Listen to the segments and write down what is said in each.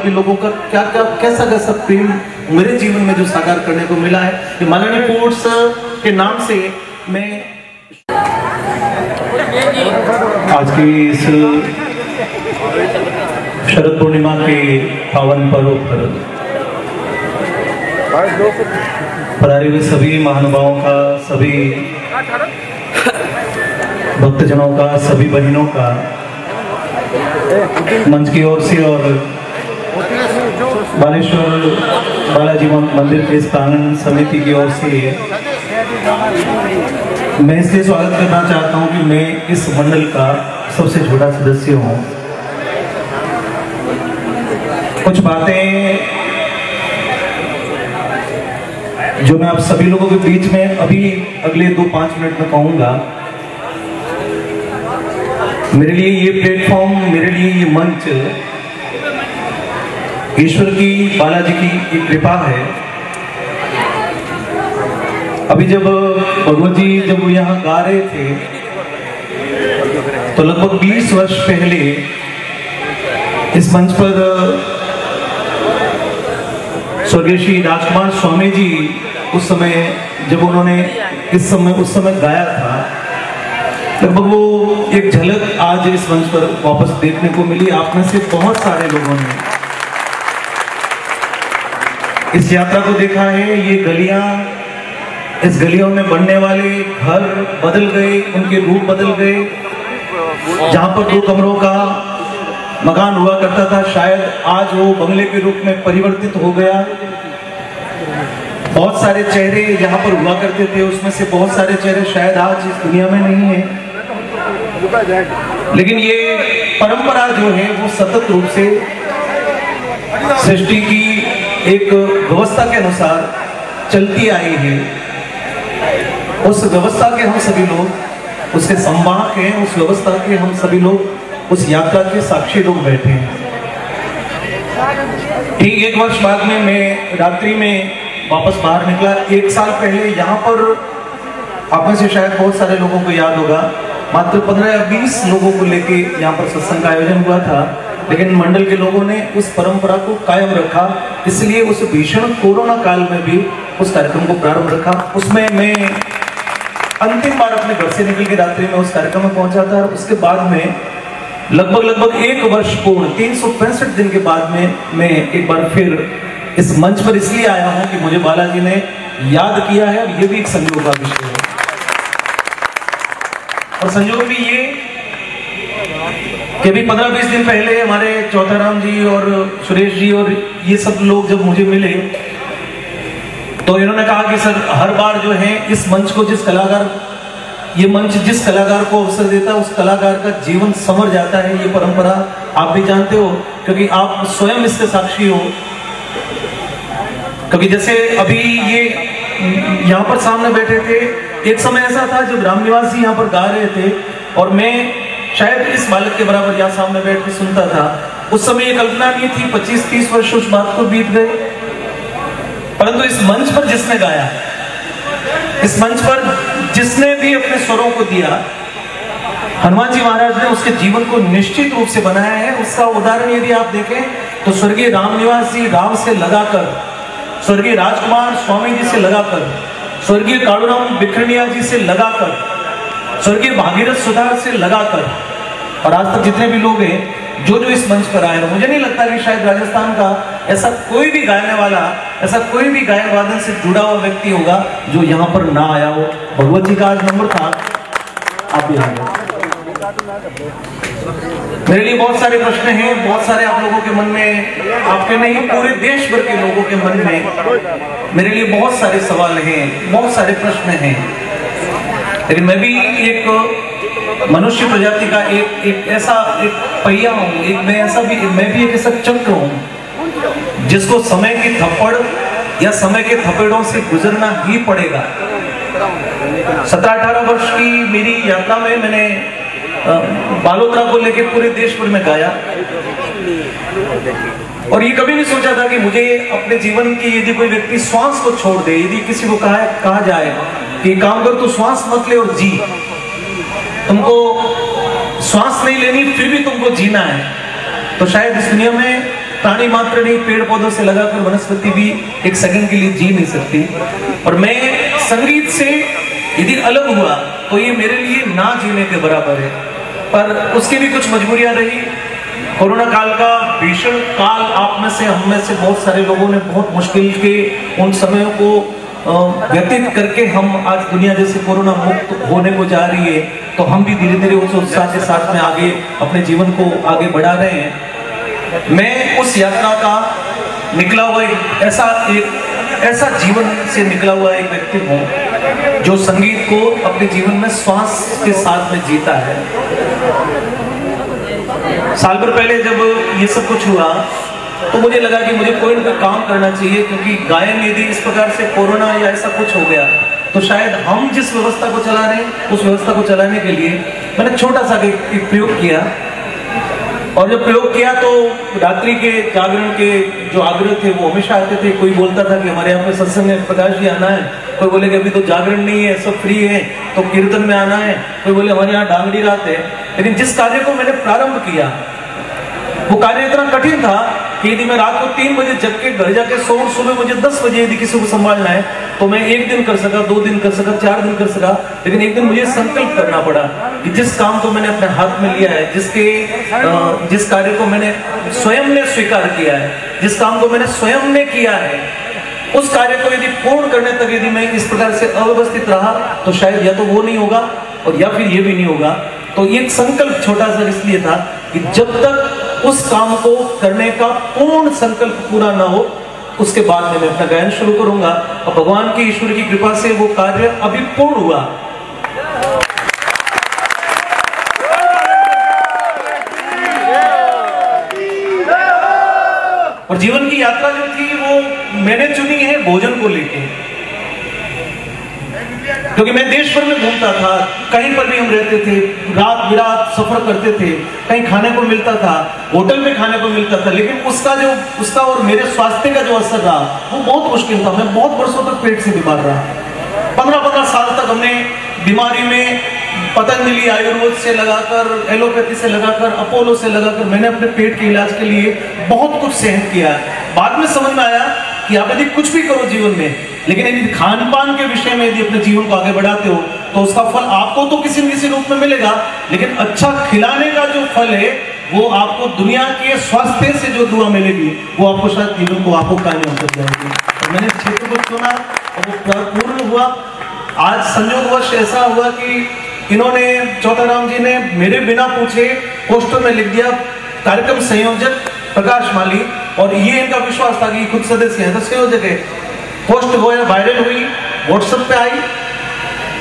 बाकी लोगों का क्या क्या कैसा कैसा प्रेम मेरे जीवन में जो साकार करने को मिला है। ये मालानी फूड्स के नाम से मैं आज की इस शरद पूर्णिमा के पावन पर्व पर पधारे हुए सभी महानुभावों का, सभी भक्तजनों का, सभी बहनों का मंच की ओर से और बालेश्वर बालाजी मंदिर के प्रांगण समिति की ओर से मैं इसलिए स्वागत करना चाहता हूं कि मैं इस मंडल का सबसे छोटा सदस्य हूं। कुछ बातें जो मैं आप सभी लोगों के बीच में अभी अगले 2-5 मिनट में कहूंगा, मेरे लिए ये प्लेटफॉर्म, मेरे लिए ये मंच ईश्वर की, बालाजी की एक कृपा है। अभी जब भगवत जी जब यहाँ गा रहे थे तो लगभग 20 वर्ष पहले इस मंच पर स्वर्गीय श्री राजकुमार स्वामी जी उस समय जब उन्होंने उस समय गाया था, लगभग वो एक झलक आज इस मंच पर वापस देखने को मिली। आप में से बहुत सारे लोगों ने इस यात्रा को देखा है। ये गलियां, इस गलियों में बनने वाले घर बदल गए, उनके रूप बदल गए। जहां पर 2 कमरों का मकान हुआ करता था, शायद आज वो बंगले के रूप में परिवर्तित हो गया। बहुत सारे चेहरे यहाँ पर हुआ करते थे, उसमें से बहुत सारे चेहरे शायद आज इस दुनिया में नहीं है। लेकिन ये परंपरा जो है वो सतत रूप से सृष्टि की एक व्यवस्था के अनुसार चलती आई है। उस व्यवस्था के हम सभी लोग उसके संवाहक हैं, उस व्यवस्था के हम सभी लोग उस यात्रा के साक्षी लोग बैठे हैं। ठीक 1 वर्ष बाद में मैं रात्रि में वापस बाहर निकला। 1 साल पहले यहाँ पर आप में से शायद बहुत सारे लोगों को याद होगा, मात्र 15 या 20 लोगों को लेके यहाँ पर सत्संग का आयोजन हुआ था। लेकिन मंडल के लोगों ने उस परंपरा को कायम रखा, इसलिए उस भीषण कोरोना काल में भी उस कार्यक्रम को प्रारंभ रखा। उसमें मैं अंतिम बार अपने घर से निकल के रात्रि में उस कार्यक्रम में पहुंचा था। और उसके बाद में लगभग 1 वर्ष पूर्ण 365 दिन के बाद में मैं एक बार फिर इस मंच पर इसलिए आया हूं कि मुझे बालाजी ने याद किया है। और ये भी एक संयोग का विषय है। और संयोग भी ये कि अभी 15-20 दिन पहले हमारे चौथाराम जी और सुरेश जी और ये सब लोग जब मुझे मिले तो इन्होंने कहा कि सर, हर बार जो है इस मंच को ये मंच जिस कलाकार को अवसर देता है उस कलाकार का जीवन संवर जाता है। ये परंपरा आप भी जानते हो, क्योंकि आप स्वयं इसके साक्षी हो। क्योंकि जैसे अभी ये यहाँ पर सामने बैठे थे, एक समय ऐसा था जब रामनिवास जी यहाँ पर गा रहे थे और मैं शायद इस बालक के बराबर यहाँ सामने बैठ के सुनता था। उस समय ये कल्पना नहीं थी, 25-30 वर्ष उस बात को बीत गए। परंतु इस मंच पर जिसने गाया, इस मंच पर जिसने भी अपने स्वरों को दिया, हनुमान जी महाराज ने उसके जीवन को निश्चित रूप से बनाया है। उसका उदाहरण यदि आप देखें तो स्वर्गीय रामनिवास जी राम से लगाकर, स्वर्गीय राजकुमार स्वामी जी से लगाकर, स्वर्गीय कालूराम बिखरनिया जी से लगाकर, स्वर्गीय भागीरथ सुधार से लगाकर, और आज तक जितने भी लोग हैं जो इस मंच पर आए, मुझे नहीं लगता कि शायद राजस्थान का ऐसा कोई भी गायने वाला, ऐसा कोई भी गायन वादन से जुड़ा हुआ व्यक्ति होगा जो यहाँ पर ना आया हो। भगवत जी का आज नंबर था, आप भी आ गए। मेरे लिए बहुत सारे प्रश्न हैं, बहुत सारे आप लोगों के मन में, आपके नहीं पूरे देश भर के लोगों के मन में मेरे लिए बहुत सारे सवाल हैं, बहुत सारे प्रश्न हैं। लेकिन मैं भी एक मनुष्य प्रजाति का एक ऐसा एक पहिया हूँ, मैं भी एक ऐसा चक्र हूँ जिसको समय की थप्पड़ या समय के थपेड़ों से गुजरना ही पड़ेगा। 17-18 वर्ष की मेरी यात्रा में मैंने बालोतरा को लेके पूरे देश भर में गाया और ये कभी नहीं सोचा था कि मुझे अपने जीवन की यदि कोई व्यक्ति श्वास को छोड़ दे, यदि किसी को कहा जाए कि काम कर, तू श्वास मत ले और जी, तुमको श्वास नहीं लेनी फिर भी तुमको जीना है, तो शायद इस दुनिया में प्राणी मात्र नहीं, पेड़ पौधों से लगाकर वनस्पति भी एक सेकंड के लिए जी नहीं सकती। और मैं संगीत से यदि अलग हुआ तो ये मेरे लिए ना जीने के बराबर है। पर उसकी भी कुछ मजबूरियां रही। कोरोना काल का भीषण काल आप में से, हम में से बहुत सारे लोगों ने बहुत मुश्किल के उन समयों को व्यतीत करके हम आज दुनिया जैसे कोरोना मुक्त होने को जा रही है, तो हम भी धीरे धीरे उस उत्साह के साथ में आगे अपने जीवन को आगे बढ़ा रहे हैं। मैं उस यात्रा का निकला हुआ एक ऐसा जीवन से निकला हुआ एक व्यक्ति हूँ जो संगीत को अपने जीवन में श्वास के साथ में जीता है। साल भर पहले जब ये सब कुछ हुआ तो मुझे लगा कि मुझे कोई ना कोई काम करना चाहिए, क्योंकि गायन यदि इस प्रकार से कोरोना या ऐसा कुछ हो गया तो शायद हम जिस व्यवस्था को चला रहे हैं उस व्यवस्था को चलाने के लिए मैंने छोटा सा एक प्रयोग किया। और जब प्रयोग किया तो रात्रि के जागरण के जो आग्रह थे वो हमेशा आते थे। कोई बोलता था कि हमारे यहाँ पे सत्संग में प्रकाश जी आना है, कोई बोले कि अभी तो जागरण नहीं है, सब फ्री है तो कीर्तन में आना है, कोई बोले हमारे यहाँ डांगड़ी रात है। लेकिन जिस कार्य को मैंने प्रारंभ किया वो कार्य इतना कठिन था कि यदि मैं रात को 3 बजे जग के घर जाके सोऊं, सुबह मुझे 10 बजे यदि किसी को संभालना है तो मैं 1 दिन कर सका, 2 दिन कर सका, 4 दिन कर सका। लेकिन एक दिन मुझे संकल्प करना पड़ा कि जिस काम को मैंने अपने हाथ में लिया है, जिस कार्य को मैंने स्वयं ने स्वीकार किया है, जिस काम को मैंने स्वयं ने किया है, उस कार्य को यदि पूर्ण करने तक यदि मैं इस प्रकार से अव्यवस्थित रहा तो शायद या तो वो नहीं होगा और या फिर ये भी नहीं होगा। तो ये एक संकल्प छोटा सा इसलिए था कि जब तक उस काम को करने का पूर्ण संकल्प पूरा ना हो उसके बाद में मैं अपना गायन शुरू करूंगा। और भगवान की, ईश्वर की कृपा से वो कार्य अभी पूर्ण हुआ। और जीवन की यात्रा जो थी वो मैंने चुनी है भोजन को लेके, क्योंकि मैं देश भर में घूमता था, कहीं पर भी हम रहते थे, रात बिरात सफर करते थे, कहीं खाने को मिलता था, होटल में खाने को मिलता था, लेकिन उसका और मेरे स्वास्थ्य का जो असर रहा वो बहुत मुश्किल था। मैं बहुत वर्षों तक पेट से बीमार रहा। 15-15 साल तक हमने बीमारी में पतंजलि आयुर्वेद से लगाकर, एलोपैथी से लगाकर, अपोलो से लगाकर मैंने अपने पेट के इलाज के लिए बहुत कुछ सहन किया। बाद में समझ में आया कि आप यदि कुछ भी करो जीवन में, लेकिन यदि खान पान के विषय में यदि अपने जीवन को आगे बढ़ाते हो तो उसका फल आपको तो किसी न किसी रूप में मिलेगा, लेकिन अच्छा खिलाने का जो फल है वो आपको दुनिया के स्वास्थ्य से जो दुआ मिलेगी वो आपको शायद जीवन को आपको कामयाब कर जाएगी। तो मैंने क्षेत्र को चुना और वो पूर्ण हुआ। आज संयोगवश ऐसा हुआ कि इन्होंने, चौथाराम जी ने मेरे बिना पूछे पोस्टर में लिख दिया कार्यक्रम संयोजक प्रकाश माली, और ये इनका विश्वास था कि खुद सदस्य है तो संयोजक है। पोस्ट वायरल हुई, व्हाट्सएप पे आई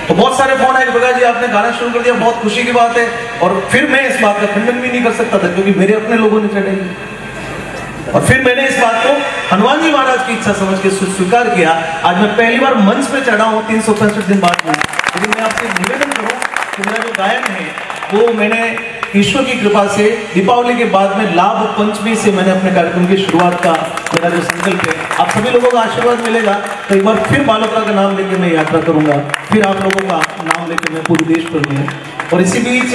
तो बहुत सारे फोन आए, प्रकाश जी आपने गाना शुरू कर दिया, बहुत खुशी की बात है। और फिर मैं इस बात का खंडन भी नहीं कर सकता था क्योंकि मेरे अपने लोगों ने चढ़ाई। और फिर मैंने इस बात को हनुमान जी महाराज की इच्छा समझ के स्वीकार किया। आज मैं पहली बार मंच पे चढ़ा हूँ 365 दिन बाद में। लेकिन मैं आपसे निवेदन करूँ कि मेरा जो गायन है वो मैंने ईश्वर की कृपा से दीपावली के बाद में लाभ पंचमी से मैंने अपने कार्यक्रम की शुरुआत का मेरा जो संकल्प है, आप सभी लोगों का आशीर्वाद मिलेगा तो एक बार फिर बालोतरा का नाम लेके मैं यात्रा करूंगा, फिर आप लोगों का नाम लेके मैं पूरे देश भर में। और इसी बीच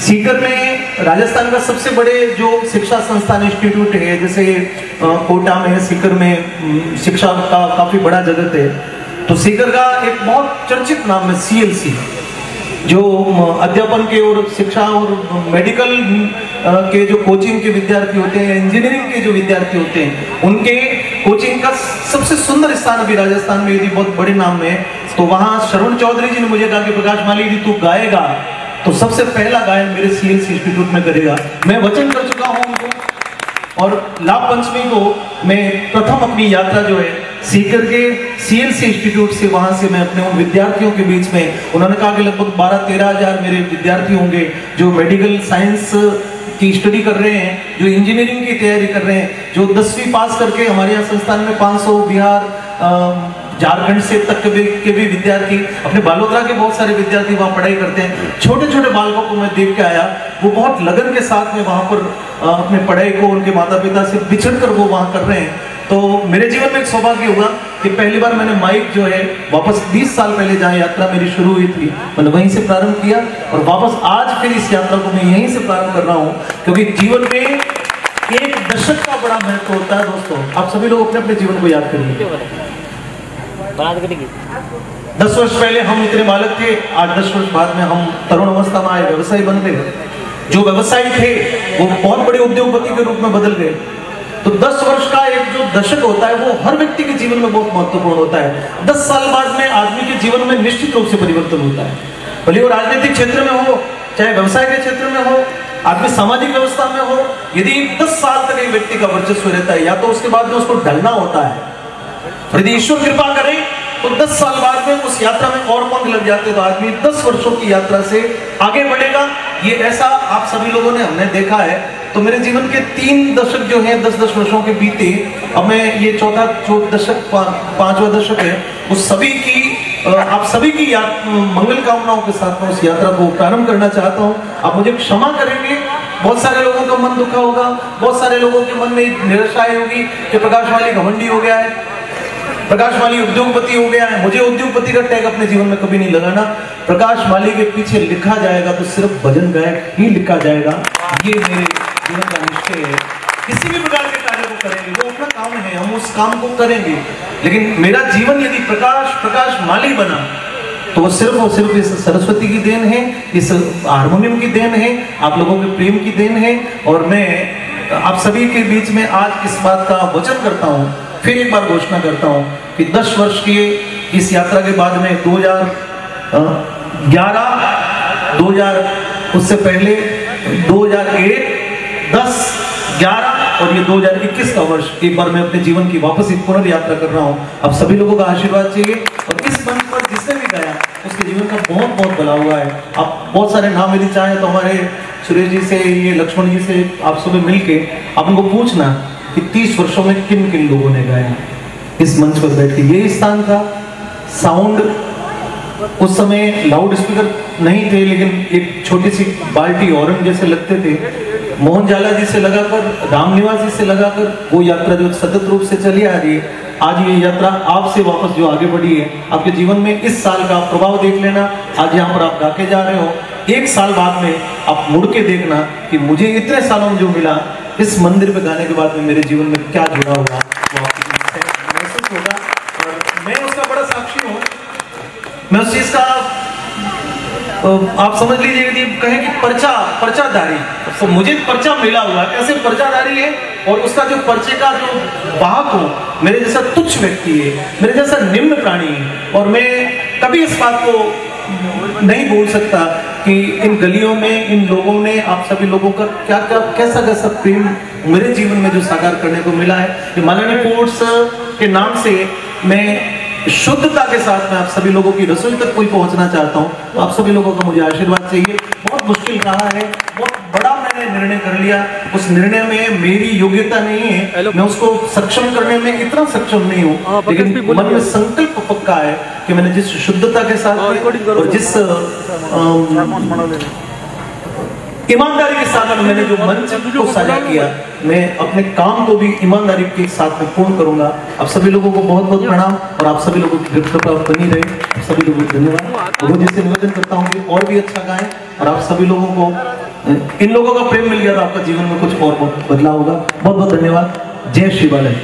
सीकर में राजस्थान का सबसे बड़े जो शिक्षा संस्थान इंस्टीट्यूट है, जैसे कोटा में, सीकर में शिक्षा का काफी बड़ा जगत है, तो सीकर का एक बहुत चर्चित नाम है CLC, जो अध्यापन के और शिक्षा और मेडिकल के जो कोचिंग के विद्यार्थी होते हैं, इंजीनियरिंग के जो विद्यार्थी होते हैं, उनके कोचिंग का सबसे सुंदर स्थान अभी राजस्थान में यदि बहुत बड़े नाम में है तो वहां श्रवण चौधरी जी ने मुझे कहा कि प्रकाश माली यदि तू गाएगा तो सबसे पहला गायन मेरे CLC इंस्टीट्यूट में करेगा। मैं वचन कर चुका हूं उनको, और लाभ पंचमी को मैं प्रथम अपनी यात्रा जो है सीकर के CLC इंस्टीट्यूट से, वहां से मैं अपने उन विद्यार्थियों के बीच में, उन्होंने कहा कि लगभग 12-13 हजार मेरे विद्यार्थी होंगे जो मेडिकल साइंस की स्टडी कर रहे हैं, जो इंजीनियरिंग की तैयारी कर रहे हैं, जो 10वीं पास करके हमारे यहाँ संस्थान में 500 बिहार झारखंड से तक के भी विद्यार्थी, अपने बालोतरा के बहुत सारे विद्यार्थी वहाँ पढ़ाई करते हैं। छोटे छोटे बालकों को मैं देख के आया, वो बहुत लगन के साथ में वहाँ पर अपने पढ़ाई को उनके माता पिता से बिछड़ कर वो वहाँ कर रहे हैं। तो मेरे जीवन में एक सौभाग्य हुआ कि पहली बार मैंने माइक जो है वापस 20 साल पहले जहाँ यात्रा मेरी शुरू हुई थी मैंने वहीं से प्रारंभ किया, और वापस आज फिर इस यात्रा को मैं यहीं से प्रारंभ कर रहा हूँ, क्योंकि जीवन में एक दशक का बड़ा महत्व होता है दोस्तों। आप सभी लोग अपने अपने जीवन को याद करिए। 10 वर्ष पहले हम इतने बालक थे, आज 10 वर्ष बाद में हम तरुण अवस्था में आए, व्यवसायी बन गए। जो व्यवसायी थे वो बहुत बड़े उद्योगपति के रूप में बदल गए। तो 10 वर्ष का एक जो दशक होता है वो हर व्यक्ति के जीवन में बहुत महत्वपूर्ण होता है। 10 साल बाद में आदमी के जीवन में निश्चित रूप से परिवर्तन होता है, भले वो राजनीतिक क्षेत्र में हो, चाहे व्यवसाय के क्षेत्र में हो, आदमी सामाजिक व्यवस्था में हो। यदि 10 साल तक एक व्यक्ति का वर्चस्व रहता है, या तो उसके बाद में उसको ढलना होता है। यदि ईश्वर कृपा करे तो 10 साल बाद में उस यात्रा में और पंख लग जाते तो आदमी 10 वर्षों की यात्रा से आगे बढ़ेगा। ये ऐसा आप सभी लोगों ने हमने देखा है। तो मेरे जीवन के 3 दशक जो हैं 10-10 वर्षों के बीते, अब मैं ये चौथा जो दशक 5वां दशक है, उस सभी की आप सभी की मंगल कामनाओं के साथ में उस यात्रा को प्रारंभ करना चाहता हूँ। आप मुझे क्षमा करेंगे, बहुत सारे लोगों का मन दुखा होगा, बहुत सारे लोगों के मन में निराशा होगी कि प्रकाश वाली घमंडी हो गया है, प्रकाश माली उद्योगपति हो गया है। मुझे उद्योगपति का टैग अपने जीवन में कभी नहीं लगाना। प्रकाश माली के पीछे लिखा जाएगा तो सिर्फ भजन गायक ही लिखा जाएगा, ये मेरे जीवन का निश्चय है। किसी भी प्रकार के कार्य को करेंगे, वो अपना काम है, हम उस काम को करेंगे, लेकिन मेरा जीवन यदि प्रकाश माली बना तो वो सिर्फ और सिर्फ इस सरस्वती की देन है, इस हारमोनियम की देन है, आप लोगों के प्रेम की देन है। और मैं आप सभी के बीच में आज इस बात का वचन करता हूँ, फिर एक बार घोषणा करता हूँ कि 10 वर्ष की इस यात्रा के बाद में 2011, उससे पहले 2001, 10, 11 और ये 2021 का वर्ष, एक बार मैं अपने जीवन की वापस एक पुनर् यात्रा कर रहा हूँ। आप सभी लोगों का आशीर्वाद चाहिए। और इस मंच पर जिसने भी गाया उसके जीवन का बहुत बहुत भला हुआ है। आप बहुत सारे नाम यदि चाहे तो हमारे सुरेश जी से, ये लक्ष्मण जी से आप सुबह मिलके आप उनको पूछना कि 30 वर्षों में किन किन लोगों ने गाया इस मंच पर बैठ के। यही स्थान था, साउंड उस समय लाउड स्पीकर नहीं थे, लेकिन एक छोटी सी बाल्टी हॉर्न जैसे लगते थे। मोहन जाला जी से लगाकर, रामनिवास जी से लगाकर वो यात्रा जो सतत रूप से चली आ रही है, आज ये यात्रा आपसे वापस जो आगे बढ़ी है, आपके जीवन में इस साल का प्रभाव देख लेना। आज यहाँ पर आप गा के जा रहे हो, 1 साल बाद में आप मुड़ के देखना कि मुझे इतने सालों में जो मिला, इस मंदिर पे गाने के बाद में मेरे जीवन में क्या जुड़ा हुआ वो आपको महसूस होगा। और मैं उसका बड़ा साक्षी हूँ। मैं उस चीज का आप समझ लीजिए, यदि कहें कि पर्चाधारी, तो मुझे पर्चा मिला हुआ कैसे पर्चाधारी है, और उसका जो पर्चे का जो वाहक हो, मेरे जैसा तुच्छ व्यक्ति है, मेरे जैसा निम्न प्राणी है। और मैं कभी इस बात को नहीं बोल सकता कि इन गलियों में इन लोगों ने, आप सभी लोगों का क्या क्या कैसा प्रेम मेरे जीवन में जो साकार करने को मिला है। मालानी फूड्स के नाम से मैं शुद्धता के साथ में आप सभी लोगों की रसोई तक कोई पहुंचना चाहता हूं। तो आप सभी लोगों का मुझे आशीर्वाद चाहिए। बहुत मुश्किल रहा है, बहुत बड़ा मैंने निर्णय कर लिया। उस निर्णय में मेरी योग्यता नहीं है, मैं उसको सक्षम करने में इतना सक्षम नहीं हूँ, लेकिन मन में संकल्प पक्का है कि मैंने जिस शुद्धता के साथ और जिस ईमानदारी के साथ में मैंने जो मंच को साझा किया, मैं अपने काम को भी ईमानदारी के साथ में पूर्ण करूंगा। आप सभी लोगों को बहुत बहुत प्रणाम, और आप सभी लोगों की कृपा बनी रहे। सभी लोगों को धन्यवाद। वो जिससे निवेदन करता हूँ कि और भी अच्छा गाएं, और आप सभी लोगों को इन लोगों का प्रेम मिल गया तो आपका जीवन में कुछ और बहुत बदलाव होगा। बहुत बहुत धन्यवाद। जय श्री बालाजी।